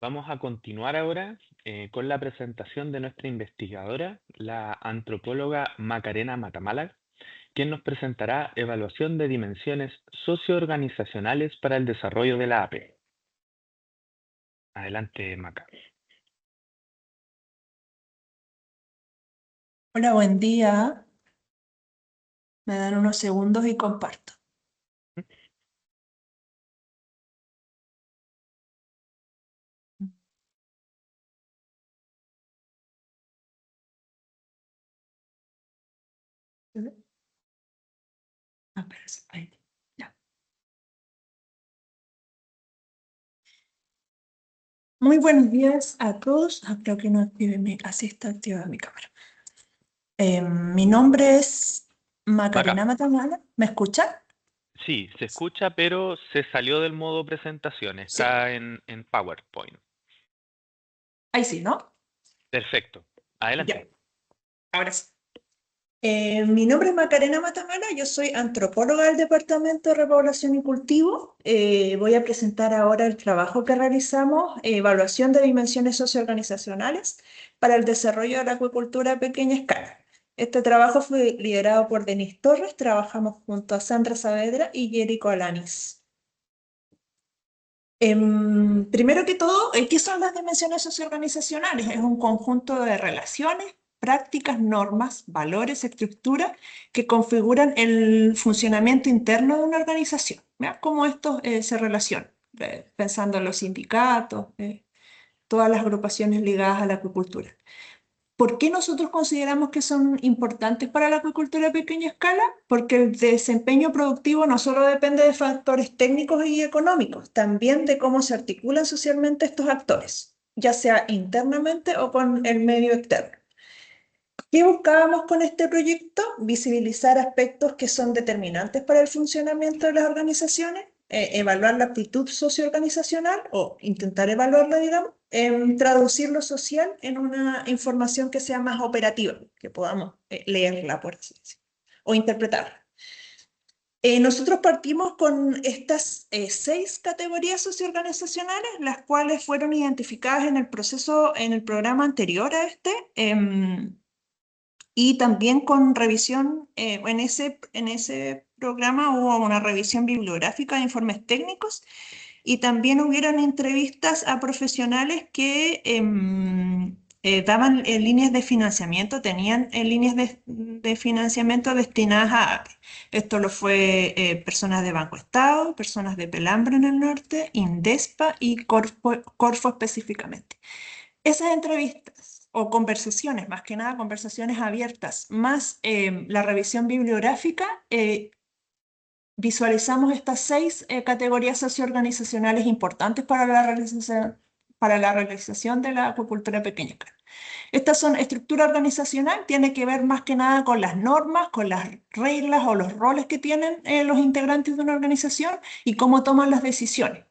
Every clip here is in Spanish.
Vamos a continuar ahora con la presentación de nuestra investigadora, la antropóloga Macarena Matamala, quien nos presentará evaluación de dimensiones socioorganizacionales para el desarrollo de la AP. Adelante, Maca. Hola, buen día. Me dan unos segundos y comparto. Ahí. Ya. Muy buenos días a todos. Creo que no active así está activada mi cámara. Mi nombre es Maca, Macarena Matamala. ¿Me escuchan? sí, se escucha, pero se salió del modo presentación. Sí. Está en PowerPoint. Ahí sí, ¿no? Perfecto. Ya. Adelante. Ahora sí. Mi nombre es Macarena Matamala, yo soy antropóloga del Departamento de Repoblación y Cultivo. Voy a presentar ahora el trabajo que realizamos, evaluación de dimensiones socioorganizacionales para el desarrollo de la acuicultura a pequeña escala. Este trabajo fue liderado por Denis Torres, trabajamos junto a Sandra Saavedra y Jerico Alanis. Primero que todo, ¿qué son las dimensiones socioorganizacionales? Es un conjunto de relaciones, prácticas, normas, valores, estructuras que configuran el funcionamiento interno de una organización. ¿Ya? ¿Cómo esto se relaciona? Pensando en los sindicatos, todas las agrupaciones ligadas a la acuicultura. ¿Por qué nosotros consideramos que son importantes para la acuicultura a pequeña escala? Porque el desempeño productivo no solo depende de factores técnicos y económicos, también de cómo se articulan socialmente estos actores, ya sea internamente o con el medio externo. ¿Qué buscábamos con este proyecto? Visibilizar aspectos que son determinantes para el funcionamiento de las organizaciones, evaluar la aptitud socioorganizacional o intentar evaluarla, digamos, traducir lo social en una información que sea más operativa, que podamos leerla, por así decirlo, o interpretarla. Nosotros partimos con estas 6 categorías socioorganizacionales, las cuales fueron identificadas en el proceso, en el programa anterior a este. Y también con revisión, en ese programa hubo una revisión bibliográfica de informes técnicos y también hubieron entrevistas a profesionales que daban líneas de financiamiento, tenían líneas de financiamiento destinadas a APE. Esto lo fue personas de Banco Estado, personas de Pelambre en el norte, Indespa y Corfo específicamente. Esas entrevistas o conversaciones, más que nada conversaciones abiertas, más la revisión bibliográfica, visualizamos estas 6 categorías socioorganizacionales importantes para la realización de la acuicultura a pequeña escala. Estas son estructura organizacional, tiene que ver más que nada con las normas, con las reglas o los roles que tienen los integrantes de una organización y cómo toman las decisiones.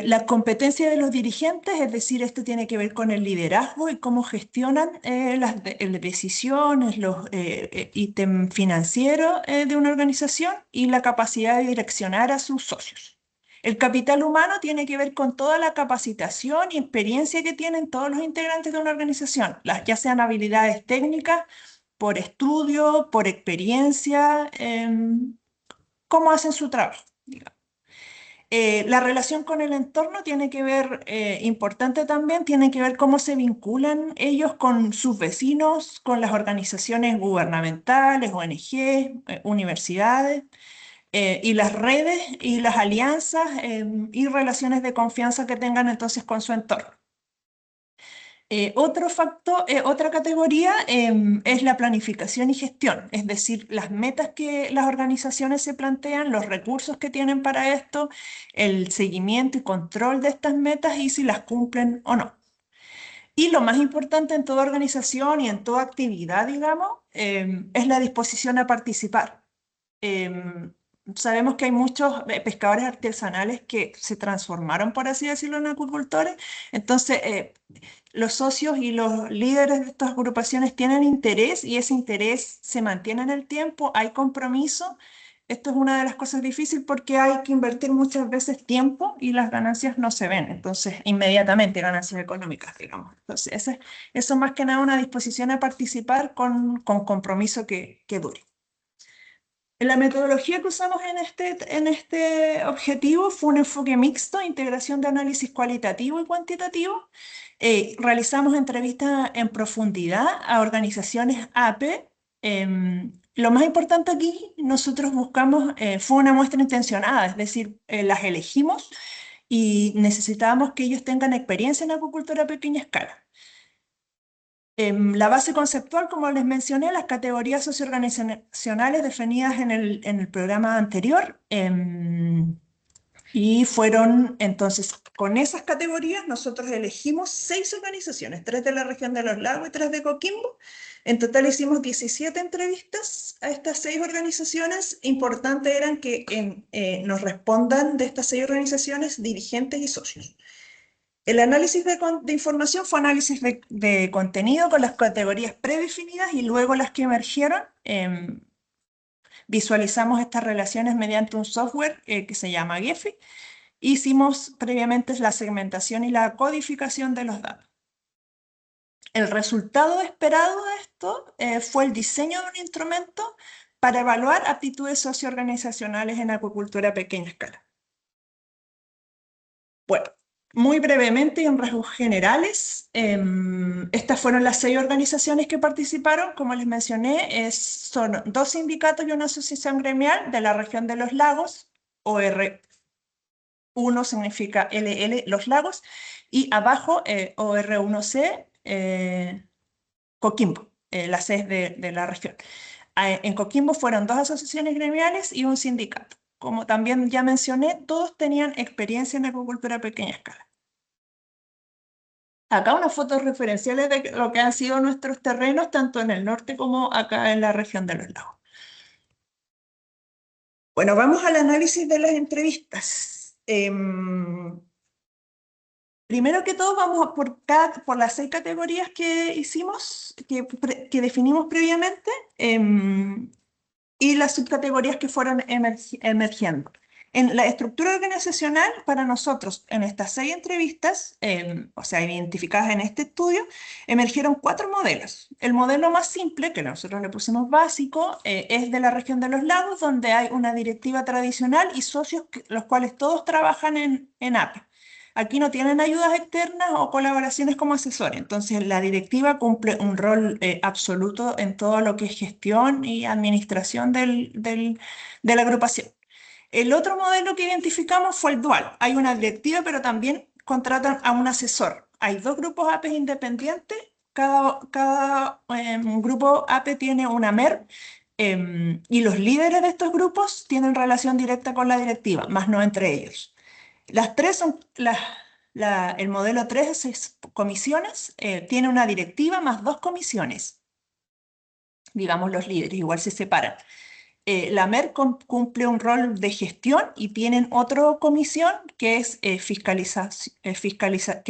La competencia de los dirigentes, es decir, esto tiene que ver con el liderazgo y cómo gestionan las decisiones, los ítems financieros de una organización y la capacidad de direccionar a sus socios. El capital humano tiene que ver con toda la capacitación y experiencia que tienen todos los integrantes de una organización, ya sean habilidades técnicas, por estudio, por experiencia, cómo hacen su trabajo. La relación con el entorno tiene que ver, importante también, tiene que ver cómo se vinculan ellos con sus vecinos, con las organizaciones gubernamentales, ONG, universidades, y las redes y las alianzas y relaciones de confianza que tengan entonces con su entorno. Otro factor, otra categoría es la planificación y gestión, es decir, las metas que las organizaciones se plantean, los recursos que tienen para esto, el seguimiento y control de estas metas y si las cumplen o no. Y lo más importante en toda organización y en toda actividad, digamos, es la disposición a participar. Em, Sabemos que hay muchos pescadores artesanales que se transformaron, por así decirlo, en acuicultores. Entonces, los socios y los líderes de estas agrupaciones tienen interés y ese interés se mantiene en el tiempo, hay compromiso Esto es una de las cosas difíciles porque hay que invertir muchas veces tiempo y las ganancias no se ven, entonces inmediatamente ganancias económicas, digamos. Entonces, eso más que nada una disposición a participar con compromiso que dure. La metodología que usamos en este objetivo fue un enfoque mixto, integración de análisis cualitativo y cuantitativo. Realizamos entrevistas en profundidad a organizaciones AP. Lo más importante aquí, nosotros buscamos, fue una muestra intencionada, es decir, las elegimos y necesitábamos que ellos tengan experiencia en acuicultura a pequeña escala. La base conceptual, como les mencioné, las categorías socioorganizacionales definidas en el programa anterior, y fueron entonces, con esas categorías, nosotros elegimos 6 organizaciones, 3 de la región de Los Lagos y 3 de Coquimbo. En total hicimos 17 entrevistas a estas 6 organizaciones. Importante eran que nos respondan de estas 6 organizaciones dirigentes y socios. El análisis de información fue análisis de contenido con las categorías predefinidas y luego las que emergieron. Visualizamos estas relaciones mediante un software que se llama Gephi. Hicimos previamente la segmentación y la codificación de los datos. El resultado esperado de esto fue el diseño de un instrumento para evaluar aptitudes socioorganizacionales en acuicultura a pequeña escala. Bueno, muy brevemente y en rasgos generales, estas fueron las 6 organizaciones que participaron. Como les mencioné, son 2 sindicatos y una asociación gremial de la región de Los Lagos. OR1 significa LL Los Lagos, y abajo OR1C Coquimbo, la C de la región. En Coquimbo fueron 2 asociaciones gremiales y un sindicato. Como también ya mencioné, todos tenían experiencia en acuicultura a pequeña escala. Acá unas fotos referenciales de lo que han sido nuestros terrenos, tanto en el norte como acá en la región de Los Lagos. Bueno, vamos al análisis de las entrevistas. Primero que todo, vamos por las 6 categorías que hicimos, que definimos previamente, y las subcategorías que fueron emergiendo. En la estructura organizacional, para nosotros, en estas 6 entrevistas, o sea, identificadas en este estudio, emergieron 4 modelos. El modelo más simple, que nosotros le pusimos básico, es de la región de Los Lagos, donde hay una directiva tradicional y socios, los cuales todos trabajan en APE. Aquí no tienen ayudas externas o colaboraciones como asesores, entonces la directiva cumple un rol absoluto en todo lo que es gestión y administración de la agrupación. El otro modelo que identificamos fue el dual. Hay una directiva, pero también contratan a un asesor. Hay 2 grupos APE independientes. Cada grupo APE tiene una MER, y los líderes de estos grupos tienen relación directa con la directiva, más no entre ellos. Las 3 son, el modelo 3 es comisiones, tiene una directiva más 2 comisiones. Digamos, los líderes igual se separan. La MER cumple un rol de gestión y tienen otra comisión que es que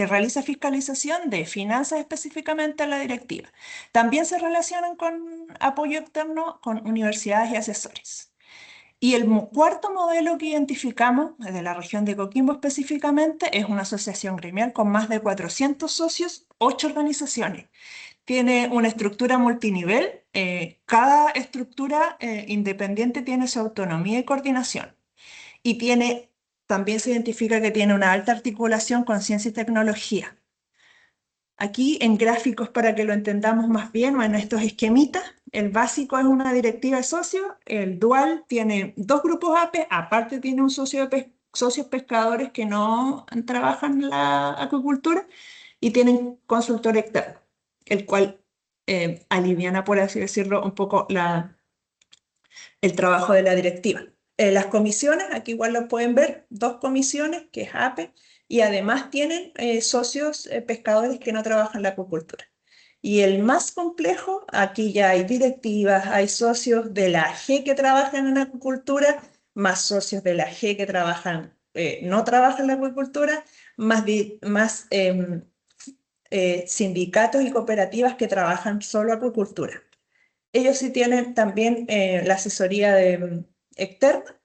realiza fiscalización de finanzas específicamente a la directiva. También se relacionan con apoyo externo con universidades y asesores. Y el cuarto modelo que identificamos, de la región de Coquimbo específicamente, es una asociación gremial con más de 400 socios, 8 organizaciones. Tiene una estructura multinivel. Cada estructura independiente tiene su autonomía y coordinación. Y también se identifica que tiene una alta articulación con ciencia y tecnología. Aquí en gráficos para que lo entendamos más bien, o en estos esquemitas, el básico es una directiva de socios, el dual tiene 2 grupos APE, aparte tiene un socios pescadores que no trabajan en la acuicultura y tienen consultor externo, el cual aliviana, por así decirlo, un poco el trabajo de la directiva. Las comisiones, aquí igual lo pueden ver, 2 comisiones, que es APE, y además tienen socios pescadores que no trabajan en la acuicultura. Y el más complejo, aquí ya hay directivas, hay socios de la AG que trabajan en acuicultura, más socios de la AG que no trabajan en la acuicultura, más sindicatos y cooperativas que trabajan solo acuicultura. Ellos sí tienen también la asesoría externa,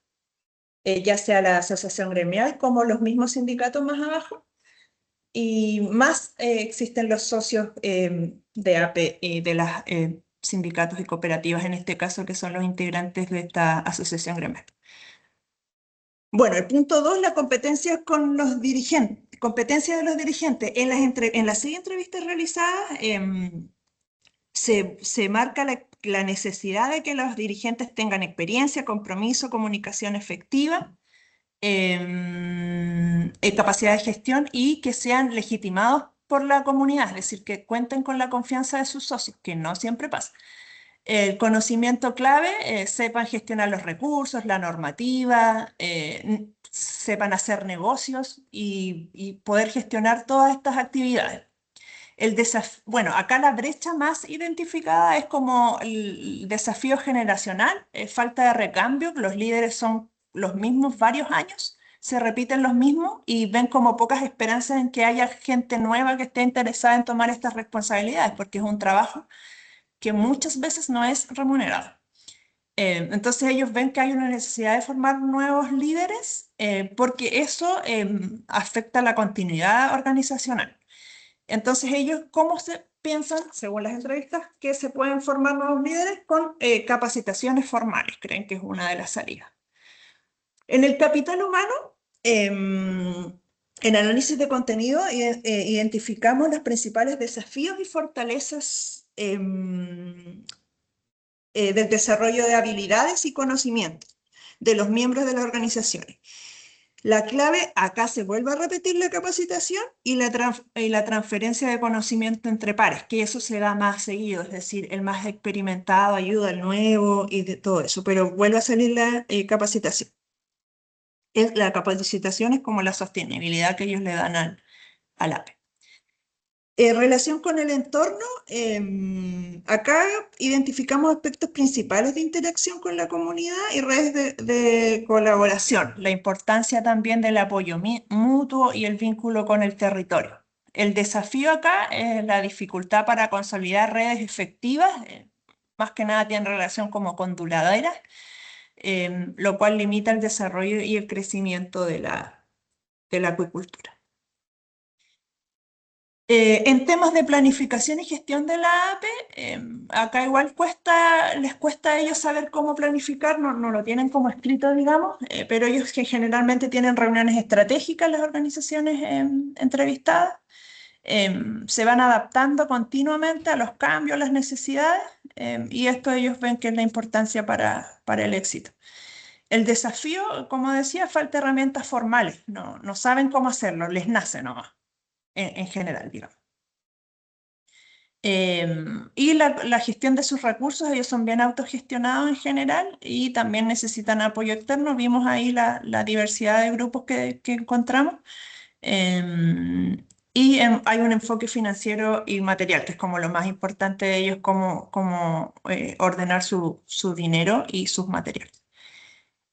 ya sea la asociación gremial como los mismos sindicatos más abajo, y más existen los socios de APE y de los sindicatos y cooperativas, en este caso, que son los integrantes de esta asociación gremial. Bueno, el punto 2, la competencia con los dirigentes. Competencia de los dirigentes. En las 6 entrevistas realizadas se marca la necesidad de que los dirigentes tengan experiencia, compromiso, comunicación efectiva, capacidad de gestión y que sean legitimados por la comunidad, es decir, que cuenten con la confianza de sus socios, que no siempre pasa. El conocimiento clave, sepan gestionar los recursos, la normativa, sepan hacer negocios y poder gestionar todas estas actividades. Bueno, acá la brecha más identificada es como el desafío generacional, falta de recambio, los líderes son los mismos varios años, se repiten los mismos y ven como pocas esperanzas en que haya gente nueva que esté interesada en tomar estas responsabilidades, porque es un trabajo que muchas veces no es remunerado. Entonces ellos ven que hay una necesidad de formar nuevos líderes porque eso afecta la continuidad organizacional. Entonces ellos, ¿cómo se piensan, según las entrevistas, que se pueden formar nuevos líderes? Con capacitaciones formales, creen que es una de las salidas. En el capital humano, en análisis de contenido, identificamos los principales desafíos y fortalezas del desarrollo de habilidades y conocimientos de los miembros de las organizaciones. La clave, acá se vuelve a repetir la capacitación y la transferencia de conocimiento entre pares, que eso se da más seguido, es decir, el más experimentado ayuda al nuevo y de todo eso, pero vuelve a salir la capacitación. La capacitación es como la sostenibilidad que ellos le dan al APE. En relación con el entorno, acá identificamos aspectos principales de interacción con la comunidad y redes de colaboración, la importancia también del apoyo mutuo y el vínculo con el territorio. El desafío acá es la dificultad para consolidar redes efectivas, más que nada tiene relación como con duraderas, lo cual limita el desarrollo y el crecimiento de la acuicultura. En temas de planificación y gestión de la APE, acá igual les cuesta a ellos saber cómo planificar, no lo tienen como escrito, digamos, pero ellos que generalmente tienen reuniones estratégicas, las organizaciones entrevistadas, se van adaptando continuamente a los cambios, las necesidades, y esto ellos ven que es la importancia para el éxito. El desafío, como decía, falta herramientas formales, no saben cómo hacerlo, les nace nomás, en general, digamos. Y la gestión de sus recursos, ellos son bien autogestionados en general y también necesitan apoyo externo. Vimos ahí la diversidad de grupos que encontramos. Y hay un enfoque financiero y material, que es como lo más importante de ellos, cómo ordenar su dinero y sus materiales.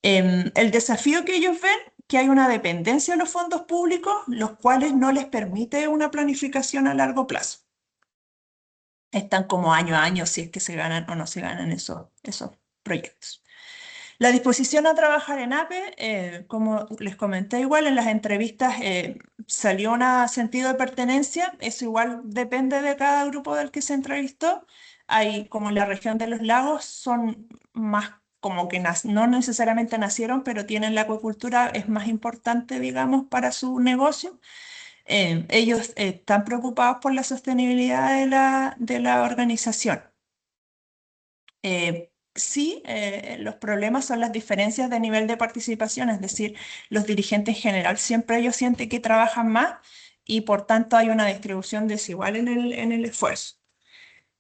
El desafío que ellos ven, que hay una dependencia de los fondos públicos, los cuales no les permite una planificación a largo plazo. Están como año a año si es que se ganan o no se ganan esos proyectos. La disposición a trabajar en APE, como les comenté igual, en las entrevistas salió un sentido de pertenencia, eso igual depende de cada grupo del que se entrevistó. Hay, como en la región de los lagos, son más como que no necesariamente nacieron, pero tienen la acuicultura, es más importante, digamos, para su negocio. Ellos están preocupados por la sostenibilidad de la organización. Sí, los problemas son las diferencias de nivel de participación, es decir, los dirigentes en general siempre ellos sienten que trabajan más y por tanto hay una distribución desigual en el esfuerzo.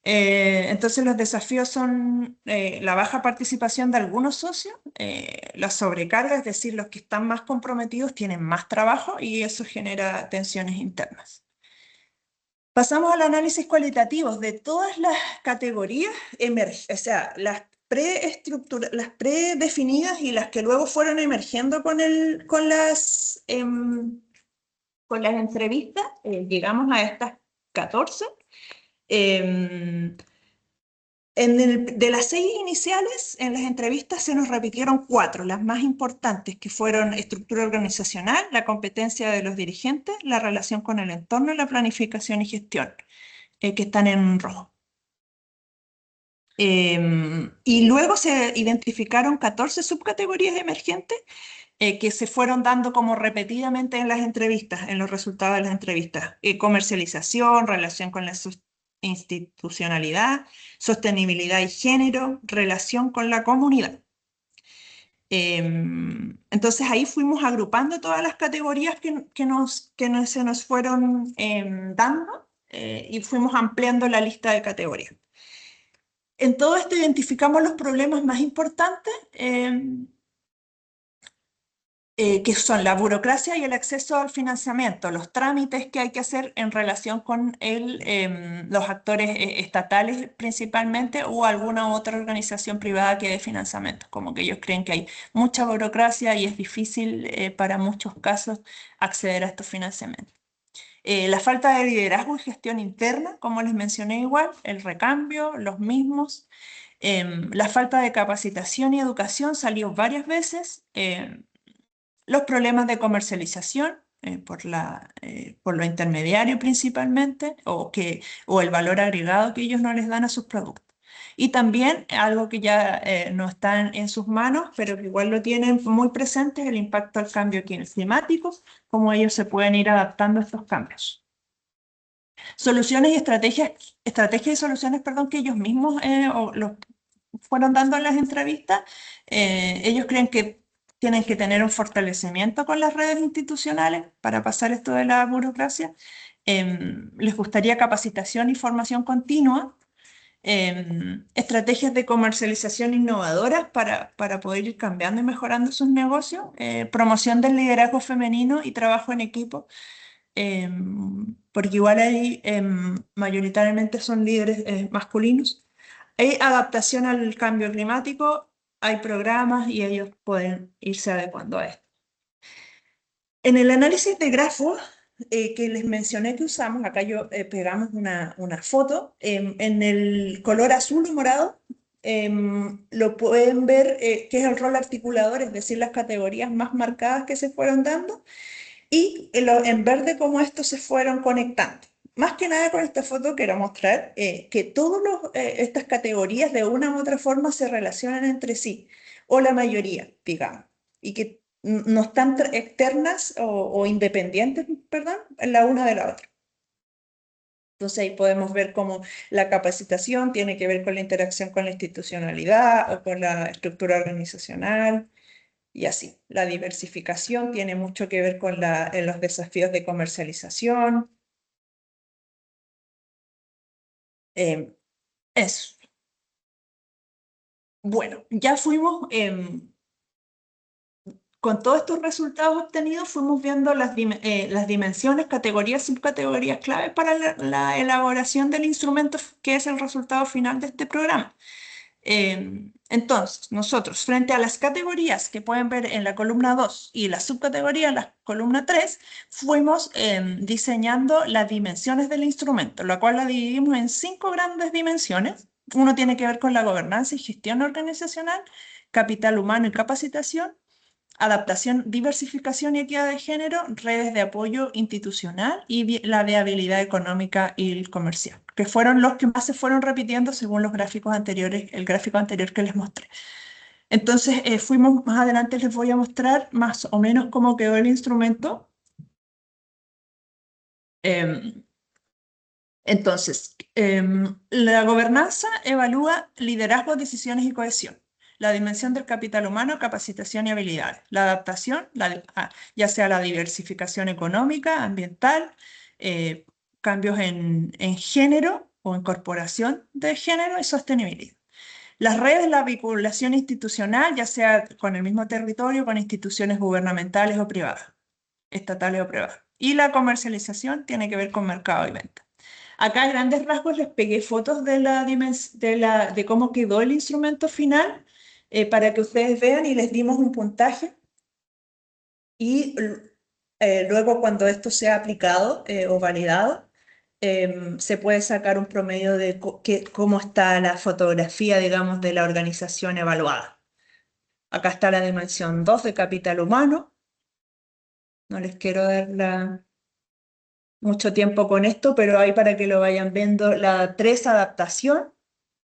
Entonces los desafíos son la baja participación de algunos socios, la sobrecarga, es decir, los que están más comprometidos tienen más trabajo y eso genera tensiones internas. Pasamos al análisis cualitativo de todas las categorías, o sea, las predefinidas y las que luego fueron emergiendo con las entrevistas, llegamos a estas 14. De las 6 iniciales, en las entrevistas se nos repitieron 4, las más importantes, que fueron estructura organizacional, la competencia de los dirigentes, la relación con el entorno, la planificación y gestión, que están en rojo. Y luego se identificaron 14 subcategorías emergentes que se fueron dando como repetidamente en las entrevistas, en los resultados de las entrevistas. Comercialización, relación con la institucionalidad, sostenibilidad y género, relación con la comunidad. Entonces ahí fuimos agrupando todas las categorías que se nos fueron dando y fuimos ampliando la lista de categorías. En todo esto identificamos los problemas más importantes, que son la burocracia y el acceso al financiamiento, los trámites que hay que hacer en relación con los actores estatales principalmente o alguna otra organización privada que dé financiamiento, como que ellos creen que hay mucha burocracia y es difícil para muchos casos acceder a estos financiamientos. La falta de liderazgo y gestión interna, como les mencioné igual, el recambio, los mismos. La falta de capacitación y educación salió varias veces. Los problemas de comercialización por lo intermediario principalmente, o el valor agregado que ellos no les dan a sus productos. Y también algo que ya no está en sus manos, pero que igual lo tienen muy presente, es el impacto al cambio climático, cómo ellos se pueden ir adaptando a estos cambios. Soluciones y estrategias y soluciones, perdón, que ellos mismos fueron dando en las entrevistas. Ellos creen que tienen que tener un fortalecimiento con las redes institucionales para pasar esto de la burocracia. Les gustaría capacitación y formación continua, estrategias de comercialización innovadoras para poder ir cambiando y mejorando sus negocios, promoción del liderazgo femenino y trabajo en equipo, porque igual ahí mayoritariamente son líderes masculinos. Hay adaptación al cambio climático, hay programas y ellos pueden irse adecuando a esto. En el análisis de grafos que les mencioné que usamos, acá pegamos una foto, en el color azul o morado, lo pueden ver que es el rol articulador, es decir, las categorías más marcadas que se fueron dando, y en verde cómo estos se fueron conectando. Más que nada con esta foto quiero mostrar que todas estas categorías de una u otra forma se relacionan entre sí, o la mayoría, digamos, y que no están externas o independientes, perdón, la una de la otra. Entonces ahí podemos ver cómo la capacitación tiene que ver con la interacción con la institucionalidad o con la estructura organizacional. Y así, la diversificación tiene mucho que ver con los desafíos de comercialización. Eso. Bueno, ya fuimos, con todos estos resultados obtenidos, fuimos viendo las dimensiones, categorías, subcategorías claves para la elaboración del instrumento que es el resultado final de este programa. Entonces, nosotros, frente a las categorías que pueden ver en la columna 2 y la subcategoría en la columna 3, fuimos diseñando las dimensiones del instrumento, la cual la dividimos en 5 grandes dimensiones. Uno tiene que ver con la gobernanza y gestión organizacional, capital humano y capacitación, adaptación, diversificación y equidad de género, redes de apoyo institucional y la viabilidad económica y comercial, que fueron los que más se fueron repitiendo según los gráficos anteriores, el gráfico anterior que les mostré. Entonces, fuimos más adelante, les voy a mostrar más o menos cómo quedó el instrumento. Entonces, la gobernanza evalúa liderazgo, decisiones y cohesión. La dimensión del capital humano, capacitación y habilidades. La adaptación, ya sea la diversificación económica, ambiental, cambios en género o incorporación de género y sostenibilidad. Las redes, la vinculación institucional, ya sea con el mismo territorio, con instituciones gubernamentales o privadas, estatales o privadas. Y la comercialización tiene que ver con mercado y venta. Acá a grandes rasgos les pegué fotos de cómo quedó el instrumento final para que ustedes vean y les dimos un puntaje. Y luego cuando esto sea aplicado o validado, se puede sacar un promedio de cómo está la fotografía, digamos, de la organización evaluada. Acá está la dimensión 2 de capital humano. No les quiero dar mucho tiempo con esto, pero ahí para que lo vayan viendo. La 3, adaptación.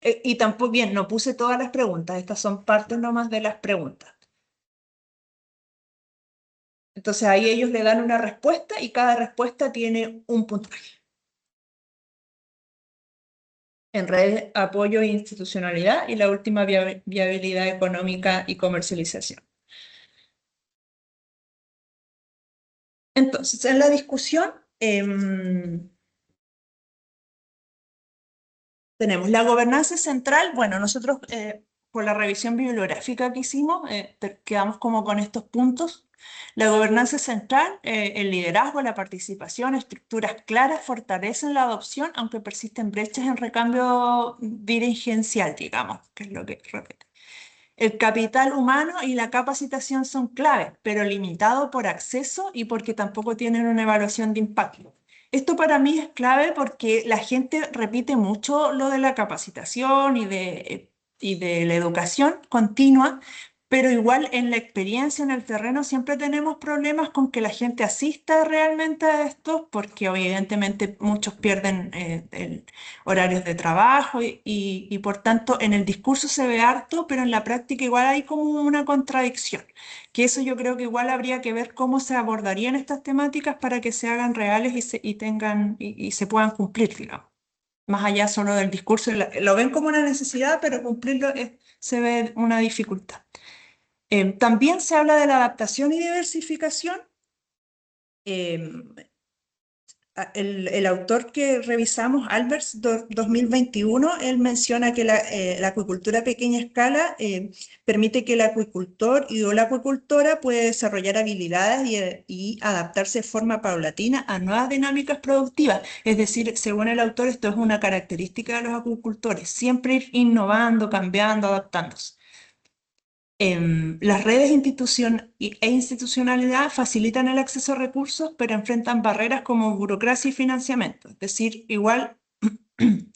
Y tampoco, bien, no puse todas las preguntas, estas son partes nomás de las preguntas. Entonces ahí ellos le dan una respuesta y cada respuesta tiene un puntaje. En redes, apoyo e institucionalidad, y la última, viabilidad económica y comercialización. Entonces, en la discusión tenemos la gobernanza central. Bueno, nosotros por la revisión bibliográfica que hicimos, quedamos como con estos puntos. La gobernanza central, el liderazgo, la participación, estructuras claras fortalecen la adopción, aunque persisten brechas en recambio dirigencial, digamos, que es lo que repite. El capital humano y la capacitación son claves, pero limitado por acceso y porque tampoco tienen una evaluación de impacto. Esto para mí es clave porque la gente repite mucho lo de la capacitación y de la educación continua, pero igual en la experiencia, en el terreno, siempre tenemos problemas con que la gente asista realmente a esto, porque evidentemente muchos pierden horarios de trabajo y por tanto en el discurso se ve harto, pero en la práctica igual hay como una contradicción, que eso yo creo que igual habría que ver cómo se abordarían estas temáticas para que se hagan reales y se puedan cumplir, digamos. Más allá solo del discurso, lo ven como una necesidad, pero cumplirlo se ve una dificultad. También se habla de la adaptación y diversificación. Em, el autor que revisamos, Alberts 2021, él menciona que la acuicultura a pequeña escala permite que el acuicultor o la acuicultora puede desarrollar habilidades y adaptarse de forma paulatina a nuevas dinámicas productivas. Es decir, según el autor, esto es una característica de los acuicultores, siempre ir innovando, cambiando, adaptándose. Las redes e institucionalidad facilitan el acceso a recursos, pero enfrentan barreras como burocracia y financiamiento. Es decir, igual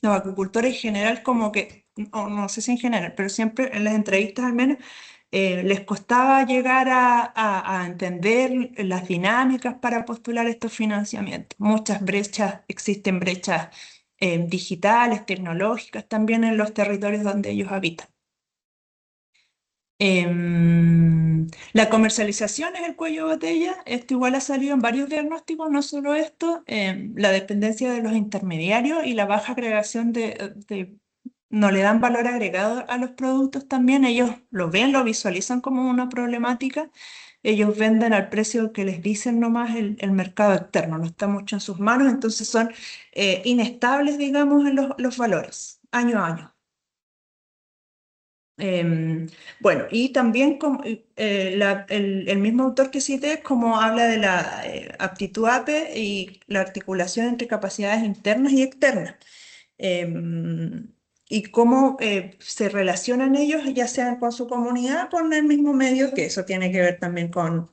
los agricultores en general como que, no sé si en general, pero siempre en las entrevistas al menos, les costaba llegar a entender las dinámicas para postular estos financiamientos. Muchas brechas, existen brechas digitales, tecnológicas también en los territorios donde ellos habitan. La comercialización es el cuello de botella. Esto igual ha salido en varios diagnósticos, no solo esto. La dependencia de los intermediarios y la baja agregación no le dan valor agregado a los productos también. Ellos lo ven, lo visualizan como una problemática. Ellos venden al precio que les dicen nomás el mercado externo, no está mucho en sus manos, entonces son inestables, digamos, en los valores, año a año. Bueno, y también el mismo autor que cité, como habla de la aptitud APE y la articulación entre capacidades internas y externas, em, y cómo se relacionan ellos, ya sean con su comunidad, con el mismo medio, que eso tiene que ver también con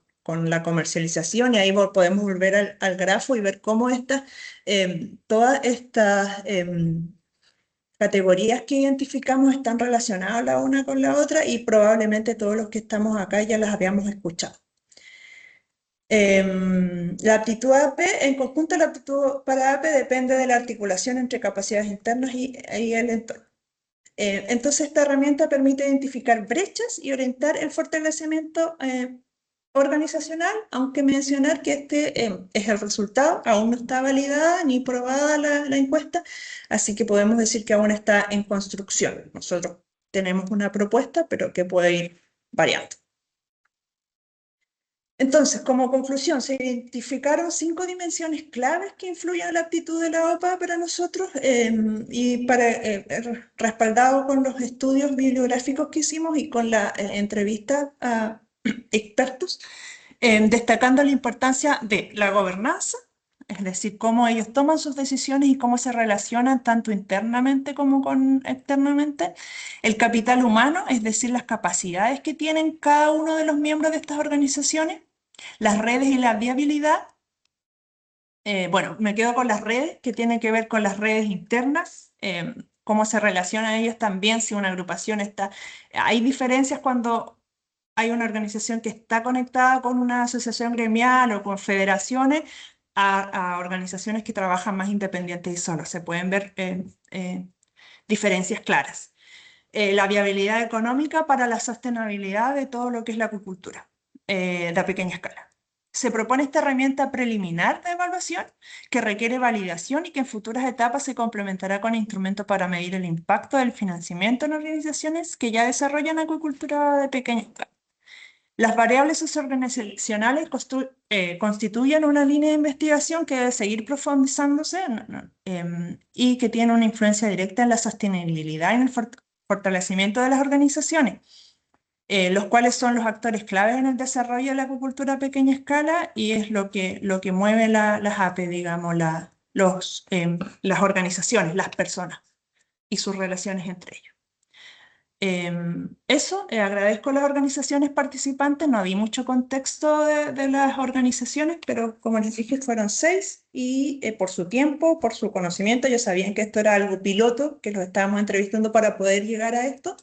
la comercialización, y ahí podemos volver al grafo y ver cómo todas estas categorías que identificamos están relacionadas la una con la otra y probablemente todos los que estamos acá ya las habíamos escuchado. La aptitud AP, en conjunto la aptitud para AP depende de la articulación entre capacidades internas y el entorno. Entonces esta herramienta permite identificar brechas y orientar el fortalecimiento organizacional, aunque mencionar que este es el resultado, aún no está validada ni probada la encuesta, así que podemos decir que aún está en construcción. Nosotros tenemos una propuesta, pero que puede ir variando. Entonces, como conclusión, se identificaron 5 dimensiones claves que influyen en la aptitud de la OPA para nosotros y respaldado con los estudios bibliográficos que hicimos y con la entrevista a expertos, destacando la importancia de la gobernanza, es decir, cómo ellos toman sus decisiones y cómo se relacionan tanto internamente como externamente, el capital humano, es decir, las capacidades que tienen cada uno de los miembros de estas organizaciones, las redes y la viabilidad, Bueno, me quedo con las redes, que tienen que ver con las redes internas, cómo se relacionan ellas también, si una agrupación está... Hay diferencias cuando hay una organización que está conectada con una asociación gremial o con federaciones a organizaciones que trabajan más independientes y solas. Se pueden ver diferencias claras. La viabilidad económica para la sostenibilidad de todo lo que es la acuicultura de pequeña escala. Se propone esta herramienta preliminar de evaluación que requiere validación y que en futuras etapas se complementará con instrumentos para medir el impacto del financiamiento en organizaciones que ya desarrollan acuicultura de pequeña escala. Las variables socioorganizacionales constituyen una línea de investigación que debe seguir profundizándose y que tiene una influencia directa en la sostenibilidad y en el fortalecimiento de las organizaciones, los cuales son los actores claves en el desarrollo de la acuicultura a pequeña escala y es lo que mueve las APE, digamos, las organizaciones, las personas y sus relaciones entre ellos. Eso, agradezco a las organizaciones participantes, no di mucho contexto de las organizaciones, pero como les dije, fueron 6 y por su tiempo, por su conocimiento, ya sabían que esto era algo piloto, que los estábamos entrevistando para poder llegar a esto,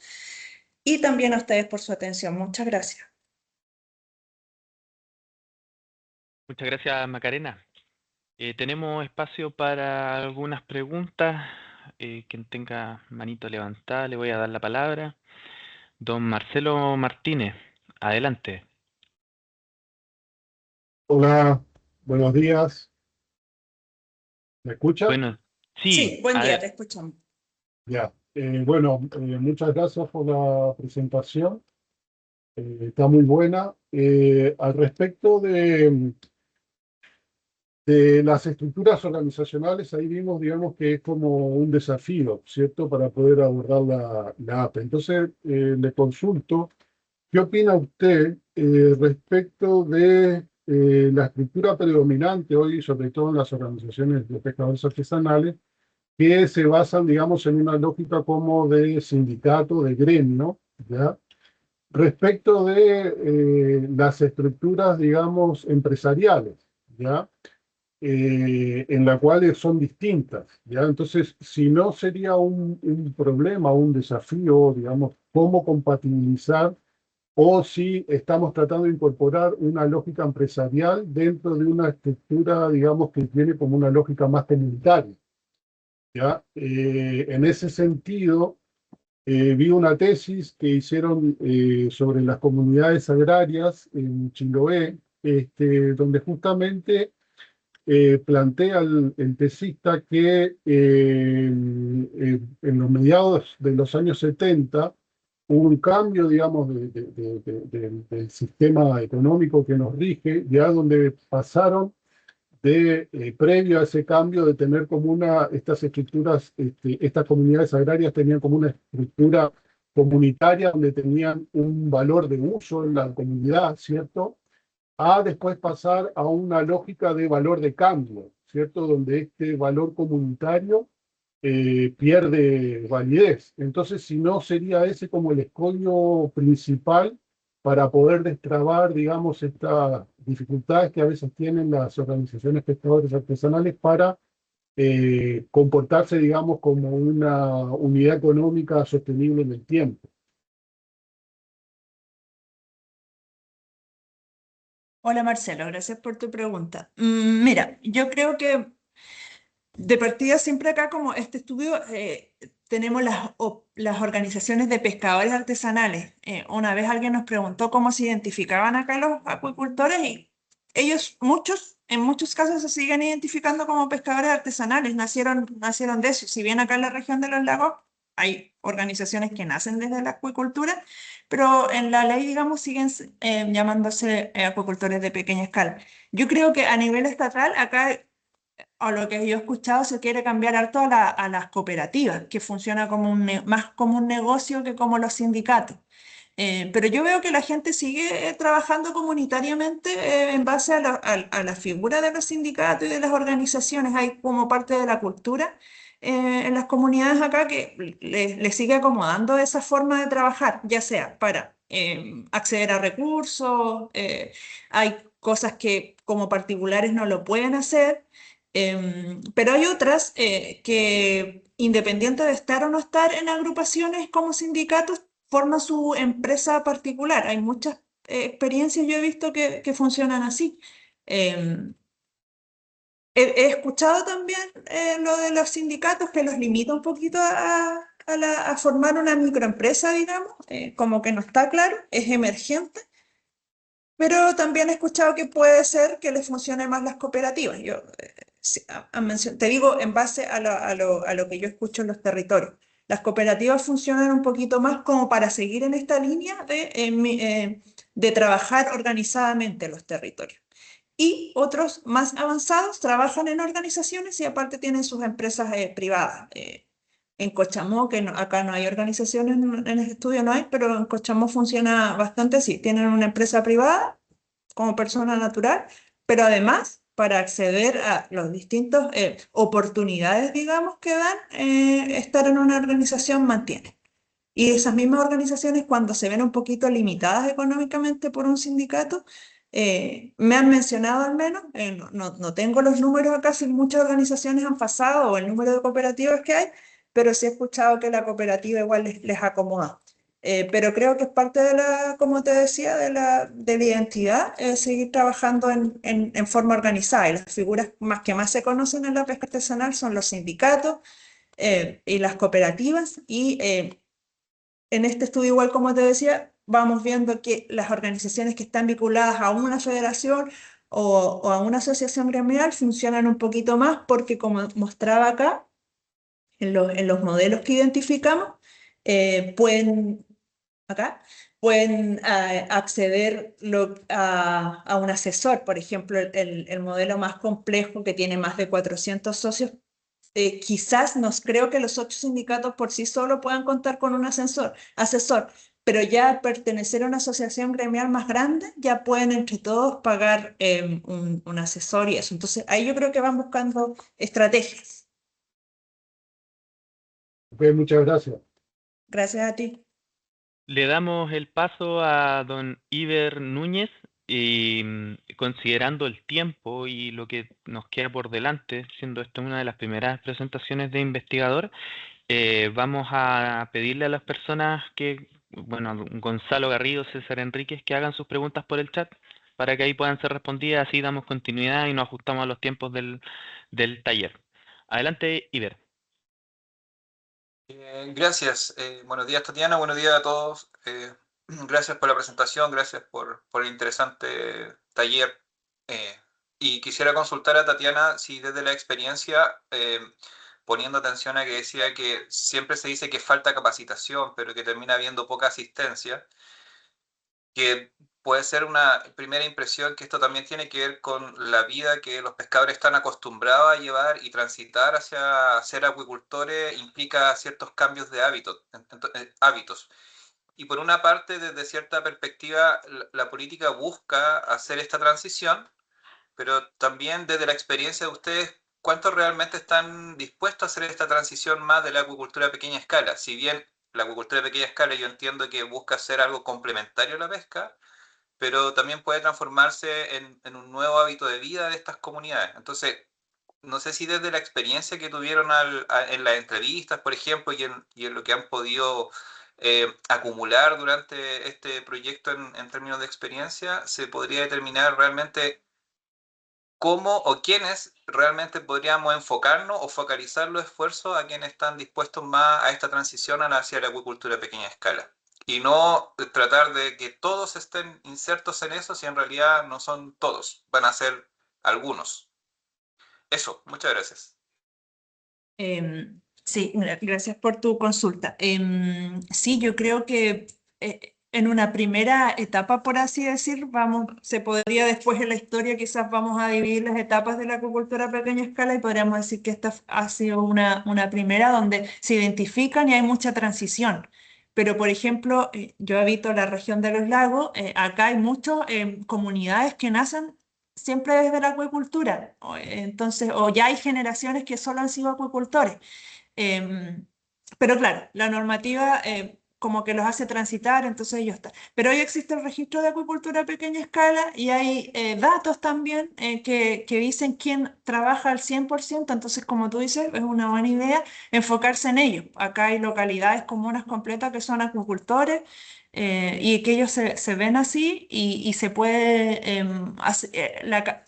y también a ustedes por su atención. Muchas gracias. Muchas gracias, Macarena. Tenemos espacio para algunas preguntas. Quien tenga manito levantada, le voy a dar la palabra. Don Marcelo Martínez, adelante. Hola, buenos días. ¿Me escucha? Bueno, Sí, sí, buen día, te escuchamos. Ya. Bueno, muchas gracias por la presentación. Está muy buena. Al respecto de las estructuras organizacionales, ahí vimos, digamos, que es como un desafío, ¿cierto?, para poder abordar la APE. Entonces, le consulto, ¿qué opina usted respecto de la estructura predominante hoy, sobre todo en las organizaciones de pescadores artesanales, que se basan, digamos, en una lógica como de sindicato, de gremio, ¿ya? Respecto de las estructuras, digamos, empresariales, ¿ya? En las cuales son distintas, ¿ya? Entonces, si no sería un problema, un desafío, digamos, cómo compatibilizar o si estamos tratando de incorporar una lógica empresarial dentro de una estructura, digamos, que tiene como una lógica más comunitaria, ¿ya? En ese sentido, vi una tesis que hicieron sobre las comunidades agrarias en Chiloé, donde justamente plantea el tesista que en los mediados de los años 70 hubo un cambio, digamos, del sistema económico que nos rige, ya donde pasaron previo a ese cambio de tener como estas estructuras, estas comunidades agrarias tenían como una estructura comunitaria donde tenían un valor de uso en la comunidad, ¿cierto? A después pasar a una lógica de valor de cambio, ¿cierto? Donde este valor comunitario pierde validez. Entonces, si no, sería ese como el escollo principal para poder destrabar, digamos, estas dificultades que a veces tienen las organizaciones pescadores artesanales para comportarse, digamos, como una unidad económica sostenible en el tiempo. Hola Marcelo, gracias por tu pregunta. Mira, yo creo que de partida siempre acá como este estudio tenemos las organizaciones de pescadores artesanales. Una vez alguien nos preguntó cómo se identificaban acá los acuicultores y ellos, en muchos casos se siguen identificando como pescadores artesanales, nacieron de eso. Si bien acá en la región de los lagos hay organizaciones que nacen desde la acuicultura, pero en la ley, digamos, siguen llamándose acuicultores de pequeña escala. Yo creo que a nivel estatal acá a lo que yo he escuchado, se quiere cambiar harto a las cooperativas, que funciona como más como un negocio que como los sindicatos. Pero yo veo que la gente sigue trabajando comunitariamente en base a la figura de los sindicatos y de las organizaciones. Hay como parte de la cultura en las comunidades acá que le sigue acomodando esa forma de trabajar, ya sea para acceder a recursos, hay cosas que como particulares no lo pueden hacer, pero hay otras que, independiente de estar o no estar en agrupaciones como sindicatos, forman su empresa particular. Hay muchas experiencias yo he visto que funcionan así. Em, he escuchado también lo de los sindicatos que los limita un poquito a formar una microempresa, digamos, como que no está claro, es emergente, pero también he escuchado que puede ser que les funcione más las cooperativas. Yo te digo en base a lo que yo escucho en los territorios. Las cooperativas funcionan un poquito más como para seguir en esta línea de trabajar organizadamente los territorios. Y otros más avanzados trabajan en organizaciones y aparte tienen sus empresas privadas. En Cochamó, que acá no hay organizaciones en el estudio, no hay, pero en Cochamó funciona bastante así. Tienen una empresa privada como persona natural, pero además para acceder a las distintas oportunidades, digamos, que dan, estar en una organización mantiene. Y esas mismas organizaciones, cuando se ven un poquito limitadas económicamente por un sindicato, me han mencionado al menos, no tengo los números acá, si muchas organizaciones han pasado o el número de cooperativas que hay, pero sí he escuchado que la cooperativa igual les acomoda. Pero creo que es parte de la, como te decía, de la identidad, seguir trabajando en forma organizada. Y las figuras que más se conocen en la pesca artesanal son los sindicatos y las cooperativas y en este estudio, igual como te decía, vamos viendo que las organizaciones que están vinculadas a una federación o a una asociación gremial funcionan un poquito más porque, como mostraba acá, en los modelos que identificamos, pueden, acá, pueden acceder a un asesor. Por ejemplo, el modelo más complejo que tiene más de 400 socios, quizás creo que los 8 sindicatos por sí solos puedan contar con un asesor, pero ya pertenecer a una asociación gremial más grande, ya pueden entre todos pagar un asesor y eso. Entonces, ahí yo creo que van buscando estrategias. Pues muchas gracias. Gracias a ti. Le damos el paso a don Iber Núñez y considerando el tiempo y lo que nos queda por delante, siendo esto una de las primeras presentaciones de investigador, vamos a pedirle a las personas que, bueno, a Gonzalo Garrido, César Enríquez, que hagan sus preguntas por el chat para que ahí puedan ser respondidas, así damos continuidad y nos ajustamos a los tiempos del taller. Adelante, Iber. Gracias. Buenos días, Tatiana. Buenos días a todos. Gracias por la presentación, gracias por el interesante taller. Y quisiera consultar a Tatiana si desde la experiencia, poniendo atención a que decía que siempre se dice que falta capacitación, pero que termina habiendo poca asistencia, que puede ser una primera impresión que esto también tiene que ver con la vida que los pescadores están acostumbrados a llevar y transitar hacia ser acuicultores implica ciertos cambios de hábitos. Y por una parte, desde cierta perspectiva, la política busca hacer esta transición, pero también desde la experiencia de ustedes, ¿cuántos realmente están dispuestos a hacer esta transición más de la acuicultura a pequeña escala? Si bien la acuicultura de pequeña escala yo entiendo que busca hacer algo complementario a la pesca, pero también puede transformarse en un nuevo hábito de vida de estas comunidades. Entonces, no sé si desde la experiencia que tuvieron en las entrevistas, por ejemplo, y en lo que han podido acumular durante este proyecto en términos de experiencia, se podría determinar realmente cómo o quiénes realmente podríamos enfocarnos o focalizar los esfuerzos a quienes están dispuestos más a esta transición hacia la acuicultura a pequeña escala. Y no tratar de que todos estén insertos en eso si en realidad no son todos, van a ser algunos. Eso, muchas gracias. Sí, gracias por tu consulta. Sí, yo creo que en una primera etapa, por así decir, se podría después en la historia quizás vamos a dividir las etapas de la acuicultura a pequeña escala y podríamos decir que esta ha sido una primera donde se identifican y hay mucha transición. Pero, por ejemplo, yo habito la región de los lagos, acá hay muchas comunidades que nacen siempre desde la acuicultura. Entonces, o ya hay generaciones que solo han sido acuicultores. Pero claro, la normativa como que los hace transitar, entonces ellos están. Pero hoy existe el registro de acuicultura a pequeña escala y hay datos también que dicen quién trabaja al 100%, entonces como tú dices, es una buena idea enfocarse en ellos. Acá hay localidades, comunas completas que son acuicultores y que ellos se ven así y se puede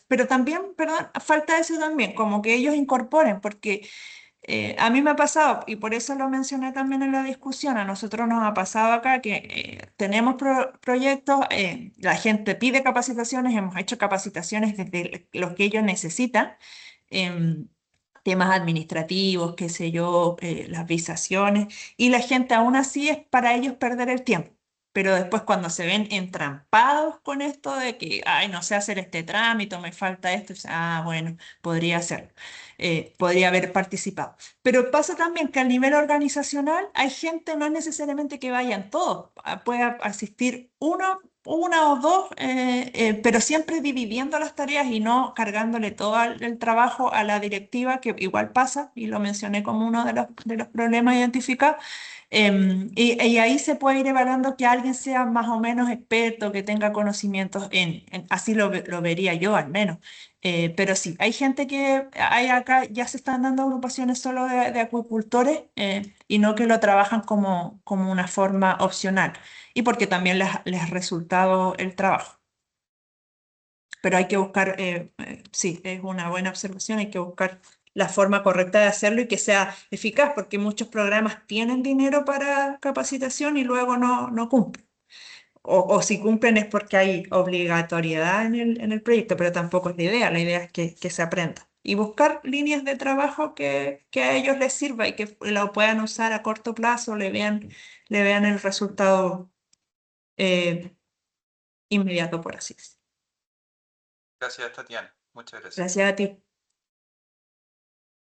pero también, perdón, falta eso también, como que ellos incorporen, porque a mí me ha pasado, y por eso lo mencioné también en la discusión, a nosotros nos ha pasado acá que tenemos proyectos, la gente pide capacitaciones, hemos hecho capacitaciones desde los que ellos necesitan, em, temas administrativos, qué sé yo, las visaciones, y la gente aún así es para ellos perder el tiempo. Pero después cuando se ven entrampados con esto de que, ay, no sé hacer este trámite, o me falta esto, bueno, podría hacerlo, podría haber participado. Pero pasa también que a nivel organizacional hay gente, no es necesariamente que vayan todos, puede asistir una o dos, pero siempre dividiendo las tareas y no cargándole todo el trabajo a la directiva, que igual pasa, y lo mencioné como uno de los problemas identificados. Y ahí se puede ir evaluando que alguien sea más o menos experto, que tenga conocimientos así lo vería yo al menos. Pero sí, hay gente que hay acá, ya se están dando agrupaciones solo de acuicultores y no que lo trabajan como una forma opcional y porque también les ha resultado el trabajo. Pero hay que buscar, sí, es una buena observación, hay que buscar la forma correcta de hacerlo y que sea eficaz, porque muchos programas tienen dinero para capacitación y luego no cumplen. O si cumplen es porque hay obligatoriedad en el proyecto, pero tampoco es la idea es que se aprenda. Y buscar líneas de trabajo que a ellos les sirva y que lo puedan usar a corto plazo, le vean el resultado eh, inmediato, por así decirlo. Gracias, Tatiana. Muchas gracias. Gracias a ti.